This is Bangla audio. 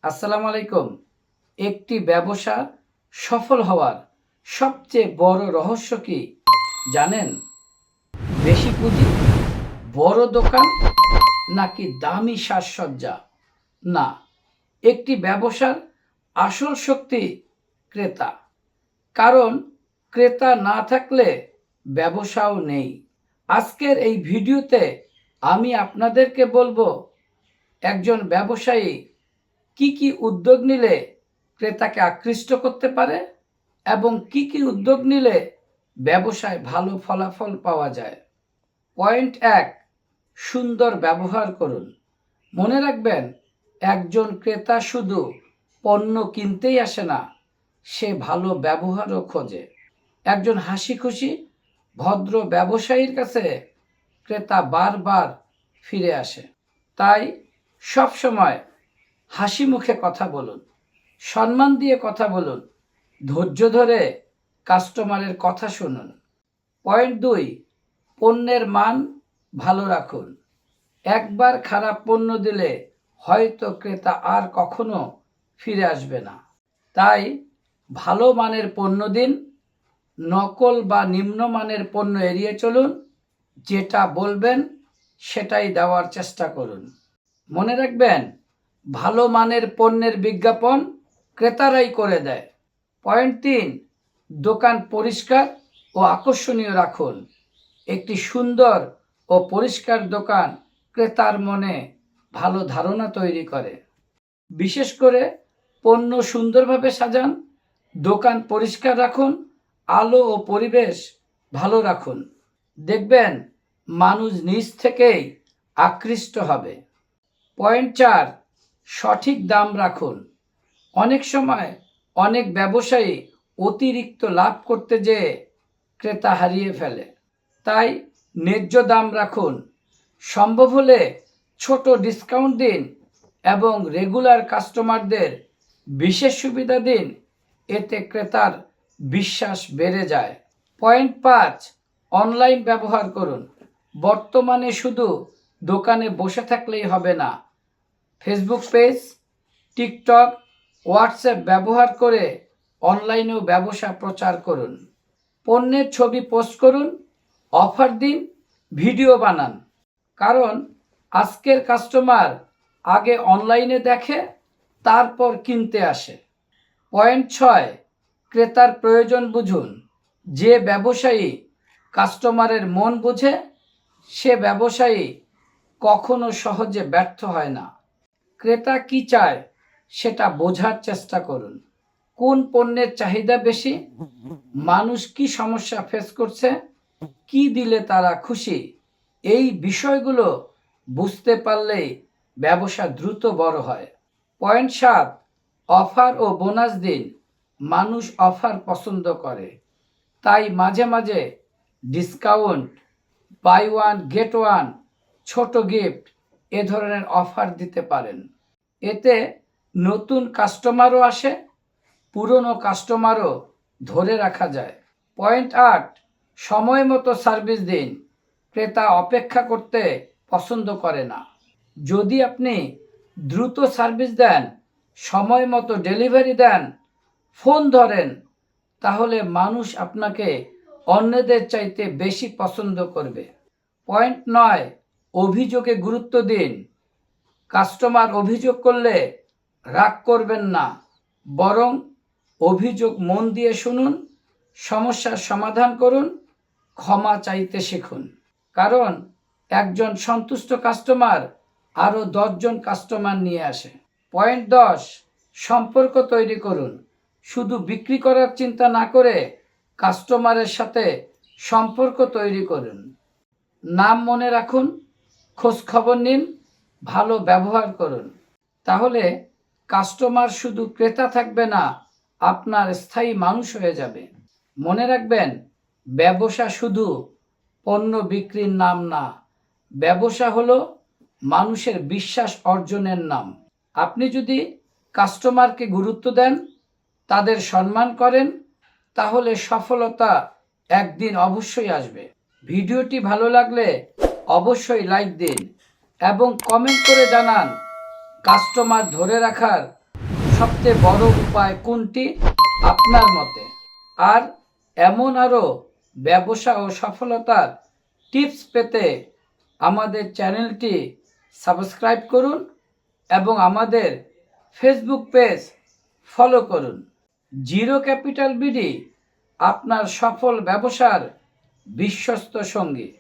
আসসালামু আলাইকুম। একটি ব্যবসা সফল হওয়ার সবচেয়ে বড় রহস্য কি জানেন? বেশি পুঁজি, বড় দোকান নাকি দামি সাজসজ্জা? না, একটি ব্যবসার আসল শক্তি ক্রেতা। কারণ ক্রেতা না থাকলে ব্যবসাও নেই। আজকের এই ভিডিওতে আমি আপনাদেরকে বলবো একজন ব্যবসায়ী কি কি উদ্যোগ নিলে ক্রেতাকে আকৃষ্ট করতে পারে এবং কি কি উদ্যোগ নিলে ব্যবসায় ভালো ফলাফল পাওয়া যায়। পয়েন্ট 1, সুন্দর ব্যবহার করুন। মনে রাখবেন, একজন ক্রেতা শুধু পণ্য কিনতেই আসে না, সে ভালো ব্যবহারও খোঁজে। একজন হাসি খুশি ভদ্র ব্যবসায়ীর কাছে ক্রেতা বারবার ফিরে আসে। তাই সবসময় হাসি মুখে কথা বলুন, সম্মান দিয়ে কথা বলুন, ধৈর্য ধরে কাস্টমারের কথা শুনুন। পয়েন্ট 2, পণ্যের মান ভালো রাখুন। একবার খারাপ পণ্য দিলে হয়তো ক্রেতা আর কখনো ফিরে আসবে না। তাই ভালো মানের পণ্য দিন, নকল বা নিম্নমানের পণ্য এড়িয়ে চলুন। যেটা বলবেন সেটাই দেওয়ার চেষ্টা করুন। মনে রাখবেন, ভালো মানের পণ্যের বিজ্ঞাপন ক্রেতারাই করে দেয়। পয়েন্ট 3, দোকান পরিষ্কার ও আকর্ষণীয় রাখুন। একটি সুন্দর ও পরিষ্কার দোকান ক্রেতার মনে ভালো ধারণা তৈরি করে। বিশেষ করে পণ্য সুন্দরভাবে সাজান, দোকান পরিষ্কার রাখুন, আলো ও পরিবেশ ভালো রাখুন। দেখবেন মানুষ নিজ থেকেই আকৃষ্ট হবে। পয়েন্ট 4, সঠিক দাম রাখুন। অনেক সময় অনেক ব্যবসায়ী অতিরিক্ত লাভ করতে যেয়ে ক্রেতা হারিয়ে ফেলে। তাই ন্যায্য দাম রাখুন। সম্ভব হলে ছোট ডিসকাউন্ট দিন এবং রেগুলার কাস্টমারদের বিশেষ সুবিধা দিন। এতে ক্রেতার বিশ্বাস বেড়ে যায়। পয়েন্ট 5, অনলাইন ব্যবহার করুন। বর্তমানে শুধু দোকানে বসে থাকলেই হবে না, ফেসবুক পেজ, টিকটক, হোয়াটসঅ্যাপ ব্যবহার করে অনলাইনেও ব্যবসা প্রচার করুন। পণ্যের ছবি পোস্ট করুন, অফার দিন, ভিডিও বানান। কারণ আজকের কাস্টমার আগে অনলাইনে দেখে, তারপর কিনতে আসে। পয়েন্ট 6, ক্রেতার প্রয়োজন বুঝুন। যে ব্যবসায়ী কাস্টমারের মন বোঝে, সে ব্যবসায়ী কখনো সহজে ব্যর্থ হয় না। ক্রেতা কি চায় সেটা বোঝার চেষ্টা করুন। কোন পণ্যের চাহিদা বেশি, মানুষ কি সমস্যা ফেস করছে, কি দিলে তারা খুশি, এই বিষয়গুলো বুঝতে পারলেই ব্যবসা দ্রুত বড় হয়। পয়েন্ট 7, অফার ও বোনাস দিন। মানুষ অফার পছন্দ করে, তাই মাঝে মাঝে discount, buy one get one, ছোট গিফট এ ধরনের অফার দিতে পারেন। এতে নতুন কাস্টমারও আসে, পুরনো কাস্টমারও ধরে রাখা যায়। পয়েন্ট 8, সময় মতো সার্ভিস দিন। ক্রেতা অপেক্ষা করতে পছন্দ করে না। যদি আপনি দ্রুত সার্ভিস দেন, সময় মতো ডেলিভারি দেন, ফোন ধরেন, তাহলে মানুষ আপনাকে অন্যদের চাইতে বেশি পছন্দ করবে। পয়েন্ট 9, অভিযোগে গুরুত্ব দিন। কাস্টমার অভিযোগ করলে রাগ করবেন না, বরং অভিযোগ মন দিয়ে শুনুন, সমস্যার সমাধান করুন, ক্ষমা চাইতে শিখুন। কারণ একজন সন্তুষ্ট কাস্টমার আরও 10 জন কাস্টমার নিয়ে আসে। পয়েন্ট 10, সম্পর্ক তৈরি করুন। শুধু বিক্রি করার চিন্তা না করে কাস্টমারের সাথে সম্পর্ক তৈরি করুন। নাম মনে রাখুন, খোঁজ খবর নিন, ভালো ব্যবহার করুন। তাহলে কাস্টমার শুধু ক্রেতা থাকবে না, আপনার স্থায়ী মানুষ হয়ে যাবে। মনে রাখবেন, ব্যবসা শুধু পণ্য বিক্রির নাম না, ব্যবসা হলো মানুষের বিশ্বাস অর্জনের নাম। আপনি যদি কাস্টমারকে গুরুত্ব দেন, তাদের সম্মান করেন, তাহলে সফলতা একদিন অবশ্যই আসবে। ভিডিওটি ভালো লাগলে অবশ্যই লাইক দিন এবং কমেন্ট করে জানান কাস্টমার ধরে রাখার সবচেয়ে বড় উপায় কোনটি আপনার মতে? আর এমন আরও ব্যবসা ও সফলতার টিপস পেতে আমাদের চ্যানেলটি সাবস্ক্রাইব করুন এবং আমাদের ফেসবুক পেজ ফলো করুন। জিরো ক্যাপিটাল বিডি আপনার সফল ব্যবসার বিশ্বস্ত সঙ্গী।